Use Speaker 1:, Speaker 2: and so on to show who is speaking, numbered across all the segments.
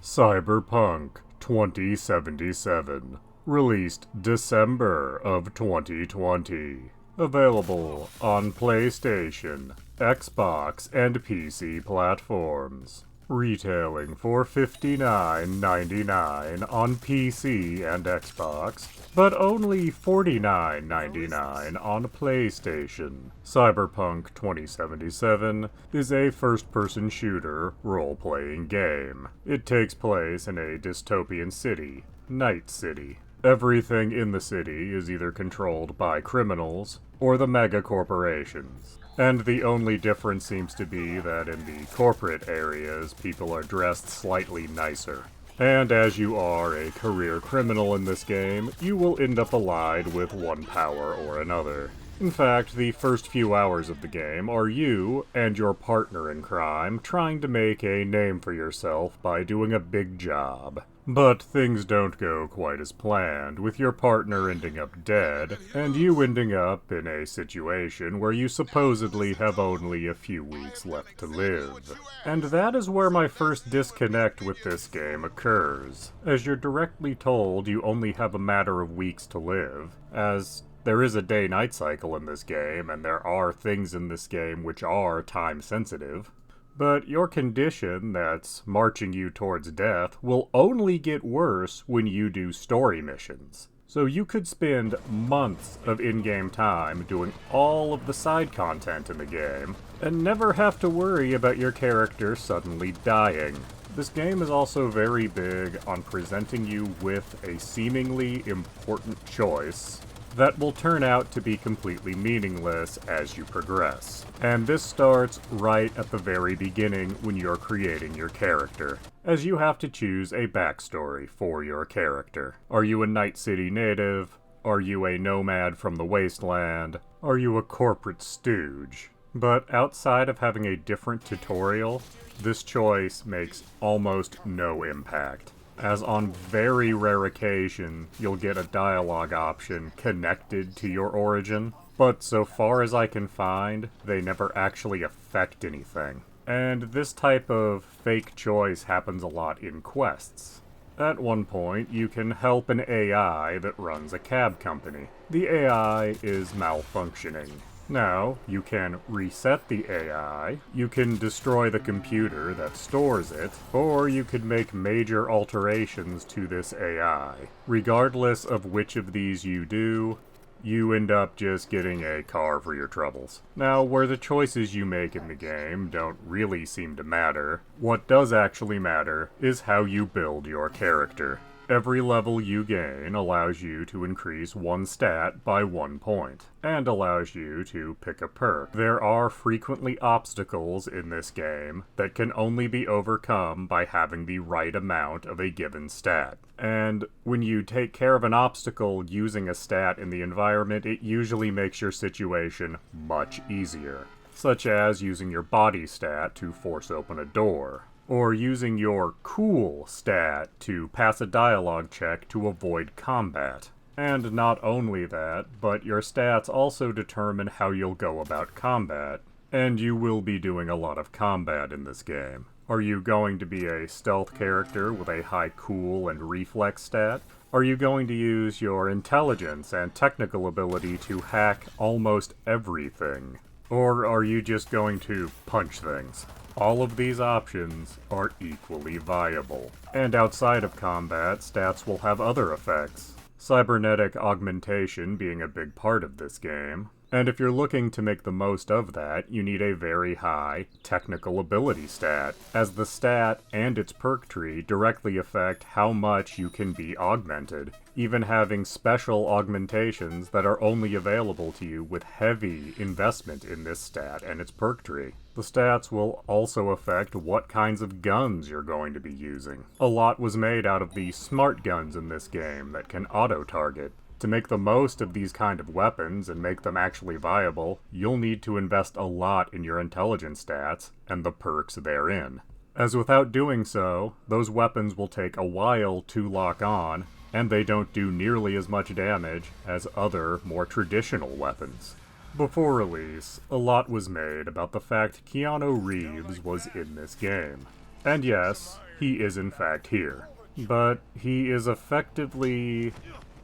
Speaker 1: Cyberpunk 2077, released December of 2020. Available on PlayStation, Xbox, and PC platforms. Retailing for $59.99 on PC and Xbox, but only $49.99 on PlayStation. Cyberpunk 2077 is a first-person shooter role-playing game. It takes place in a dystopian city, Night City. Everything in the city is either controlled by criminals or the mega corporations. And the only difference seems to be that in the corporate areas, people are dressed slightly nicer. And as you are a career criminal in this game, you will end up allied with one power or another. In fact, the first few hours of the game are you and your partner in crime trying to make a name for yourself by doing a big job. But things don't go quite as planned, with your partner ending up dead, and you ending up in a situation where you supposedly have only a few weeks left to live. And that is where my first disconnect with this game occurs, as you're directly told you only have a matter of weeks to live, as there is a day-night cycle in this game, and there are things in this game which are time-sensitive. But your condition that's marching you towards death will only get worse when you do story missions. So you could spend months of in-game time doing all of the side content in the game, and never have to worry about your character suddenly dying. This game is also very big on presenting you with a seemingly important choice that will turn out to be completely meaningless as you progress. And this starts right at the very beginning when you're creating your character, as you have to choose a backstory for your character. Are you a Night City native? Are you a nomad from the wasteland? Are you a corporate stooge? But outside of having a different tutorial, this choice makes almost no impact, as on very rare occasion, you'll get a dialogue option connected to your origin, but so far as I can find, they never actually affect anything. And this type of fake choice happens a lot in quests. At one point, you can help an AI that runs a cab company. The AI is malfunctioning. Now, you can reset the AI, you can destroy the computer that stores it, or you could make major alterations to this AI. Regardless of which of these you do, you end up just getting a car for your troubles. Now, where the choices you make in the game don't really seem to matter, what does actually matter is how you build your character. Every level you gain allows you to increase one stat by 1 point, and allows you to pick a perk. There are frequently obstacles in this game that can only be overcome by having the right amount of a given stat. And when you take care of an obstacle using a stat in the environment, it usually makes your situation much easier, such as using your body stat to force open a door, or using your cool stat to pass a dialogue check to avoid combat. And not only that, but your stats also determine how you'll go about combat, and you will be doing a lot of combat in this game. Are you going to be a stealth character with a high cool and reflex stat? Are you going to use your intelligence and technical ability to hack almost everything? Or are you just going to punch things? All of these options are equally viable. And outside of combat, stats will have other effects, cybernetic augmentation being a big part of this game. And if you're looking to make the most of that, you need a very high technical ability stat, as the stat and its perk tree directly affect how much you can be augmented, even having special augmentations that are only available to you with heavy investment in this stat and its perk tree. The stats will also affect what kinds of guns you're going to be using. A lot was made out of the smart guns in this game that can auto-target. To make the most of these kind of weapons and make them actually viable, you'll need to invest a lot in your intelligence stats and the perks therein. As without doing so, those weapons will take a while to lock on, and they don't do nearly as much damage as other, more traditional weapons. Before release, a lot was made about the fact Keanu Reeves was in this game. And yes, he is in fact here. But he is effectively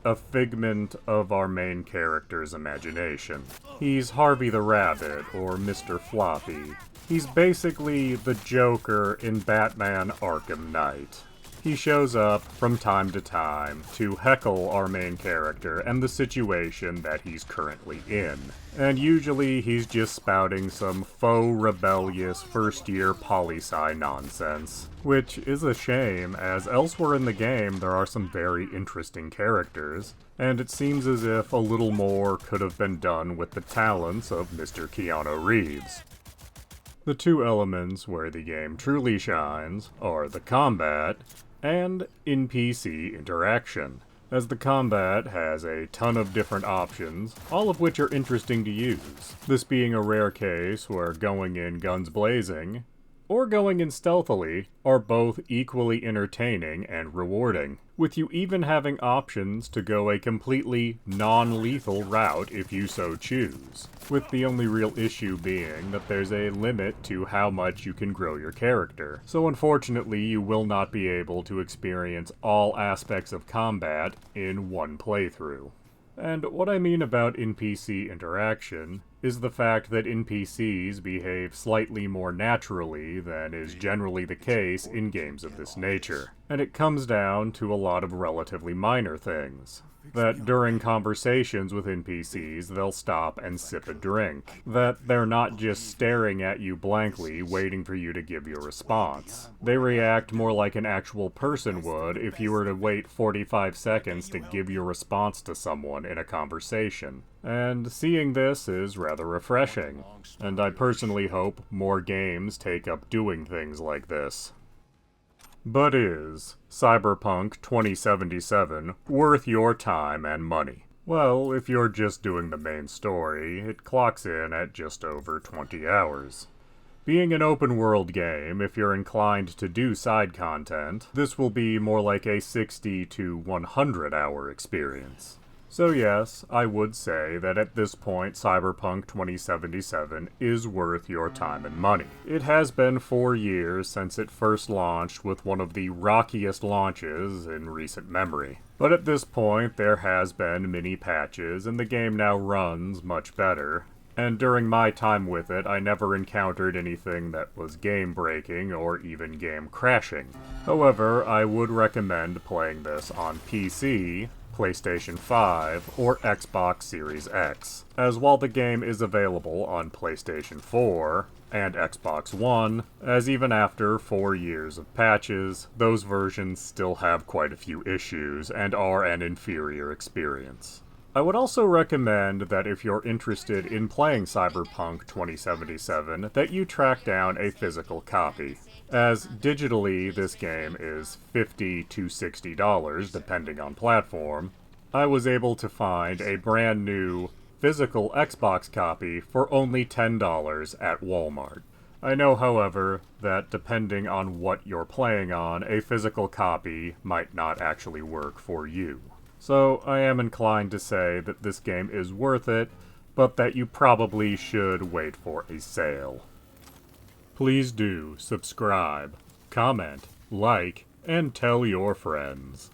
Speaker 1: a figment of our main character's imagination. He's Harvey the Rabbit, or Mr. Floppy. He's basically the Joker in Batman Arkham Knight. He shows up from time to time to heckle our main character and the situation that he's currently in. And usually he's just spouting some faux rebellious first-year poli-sci nonsense. Which is a shame, as elsewhere in the game there are some very interesting characters, and it seems as if a little more could have been done with the talents of Mr. Keanu Reeves. The two elements where the game truly shines are the combat and NPC interaction, as the combat has a ton of different options, all of which are interesting to use. This being a rare case where going in guns blazing, or going in stealthily, are both equally entertaining and rewarding, with you even having options to go a completely non-lethal route if you so choose, with the only real issue being that there's a limit to how much you can grow your character. So unfortunately, you will not be able to experience all aspects of combat in one playthrough. And what I mean about NPC interaction is the fact that NPCs behave slightly more naturally than is generally the case in games of this nature. And it comes down to a lot of relatively minor things. That during conversations with NPCs, they'll stop and sip a drink. That they're not just staring at you blankly, waiting for you to give your response. They react more like an actual person would if you were to wait 45 seconds to give your response to someone in a conversation. And seeing this is rather refreshing, and I personally hope more games take up doing things like this. But is Cyberpunk 2077 worth your time and money? Well, if you're just doing the main story, it clocks in at just over 20 hours. Being an open-world game, if you're inclined to do side content, this will be more like a 60 to 100-hour experience. So yes, I would say that at this point Cyberpunk 2077 is worth your time and money. It has been 4 years since it first launched with one of the rockiest launches in recent memory. But at this point there has been many patches and the game now runs much better. And during my time with it, I never encountered anything that was game-breaking or even game-crashing. However, I would recommend playing this on PC, PlayStation 5, or Xbox Series X, as while the game is available on PlayStation 4 and Xbox One, as even after 4 years of patches, those versions still have quite a few issues and are an inferior experience. I would also recommend that if you're interested in playing Cyberpunk 2077, that you track down a physical copy, as digitally this game is $50 to $60 depending on platform. I was able to find a brand new physical Xbox copy for only $10 at Walmart. I know, however, that depending on what you're playing on, a physical copy might not actually work for you. So I am inclined to say that this game is worth it, but that you probably should wait for a sale. Please do subscribe, comment, like, and tell your friends.